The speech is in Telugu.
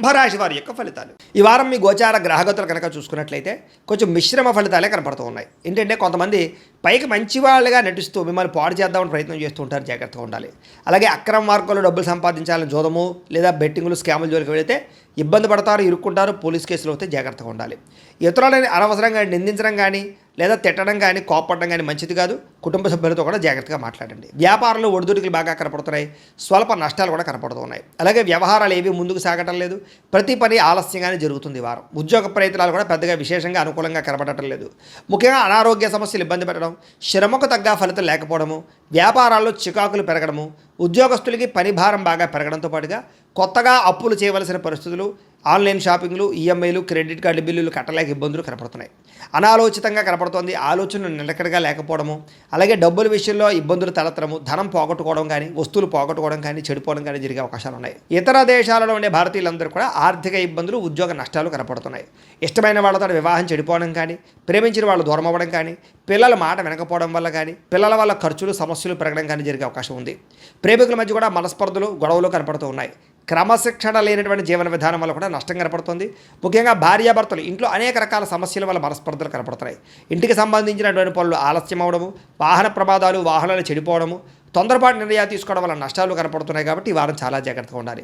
కుంభరాశి వారి యొక్క ఫలితాలు. ఈ వారం మీ గోచార గ్రహగతులు కనుక చూసుకున్నట్లయితే కొంచెం మిశ్రమ ఫలితాలే కనపడుతూ ఉన్నాయి. ఏంటంటే కొంతమంది పైకి మంచి వాళ్ళుగా నటిస్తూ మిమ్మల్ని పాడు చేద్దామని ప్రయత్నం చేస్తూ ఉంటారు, జాగ్రత్తగా ఉండాలి. అలాగే అక్రమ మార్గంలో డబ్బులు సంపాదించాలని జోదము లేదా బెట్టింగులు స్కాముల జోలికి వెళితే ఇబ్బంది పడతారు, ఇరుక్కుంటారు, పోలీస్ కేసులు అయితే జాగ్రత్తగా ఉండాలి. ఇతరులని అనవసరంగా నిందించడం కానీ లేదా తిట్టడం కానీ కోపడడం కానీ మంచిది కాదు. కుటుంబ సభ్యులతో కూడా జాగ్రత్తగా మాట్లాడండి. వ్యాపారంలో ఒడిదుడుకులు బాగా కనపడుతున్నాయి, స్వల్ప నష్టాలు కూడా కనపడుతున్నాయి. అలాగే వ్యవహారాలు ఏవి ముందుకు సాగటం లేదు, ప్రతి పని ఆలస్యంగానే జరుగుతుంది. ఈ వారం ఉద్యోగ ప్రయత్నాలు కూడా పెద్దగా విశేషంగా అనుకూలంగా కనపడటం లేదు. ముఖ్యంగా అనారోగ్య సమస్యలు ఇబ్బంది పెట్టడం, శ్రమకు తగ్గ ఫలితం లేకపోవడము, వ్యాపారాల్లో చికాకులు పెరగడము, ఉద్యోగస్తులకి పని భారం బాగా పెరగడంతో పాటుగా కొత్తగా అప్పులు చేయవలసిన పరిస్థితులు, ఆన్లైన్ షాపింగ్లు, ఈఎంఐలు, క్రెడిట్ కార్డు బిల్లులు కట్టలేక ఇబ్బందులు కనపడుతున్నాయి. అనాలోచితంగా కనపడుతోంది, ఆలోచనలు నిలకడగా లేకపోవడము, అలాగే డబ్బుల విషయంలో ఇబ్బందులు తలెత్తడము, ధనం పోగొట్టుకోవడం కానీ వస్తువులు పోగొట్టుకోవడం కానీ చెడిపోవడం కానీ జరిగే అవకాశాలు ఉన్నాయి. ఇతర దేశాలలో ఉండే భారతీయులందరూ కూడా ఆర్థిక ఇబ్బందులు, ఉద్యోగ నష్టాలు కనపడుతున్నాయి. ఇష్టమైన వాళ్ళతో వివాహం చెడిపోవడం కానీ, ప్రేమించిన వాళ్ళు దూరం అవ్వడం కానీ, పిల్లల మాట వినకపోవడం వల్ల కానీ, పిల్లల వల్ల ఖర్చులు సమస్యలు పెరగడం కానీ జరిగే అవకాశం ఉంది. ప్రేమికుల మధ్య కూడా మనస్పర్ధలు, గొడవలు కనపడుతూ ఉన్నాయి. క్రమశిక్షణ లేనటువంటి జీవన విధానం వల్ల కూడా నష్టం కనపడుతుంది. ముఖ్యంగా భార్యాభర్తలు ఇంట్లో అనేక రకాల సమస్యల వల్ల మనస్పర్ధలు కనపడుతున్నాయి. ఇంటికి సంబంధించినటువంటి పనులు ఆలస్యం అవడము, వాహన ప్రమాదాలు, వాహనాలు చెడిపోవడము, తొందరపాటు నిర్ణయాలు తీసుకోవడం వల్ల నష్టాలు కనపడుతున్నాయి. కాబట్టి ఈ వారం చాలా జాగ్రత్తగా ఉండాలి.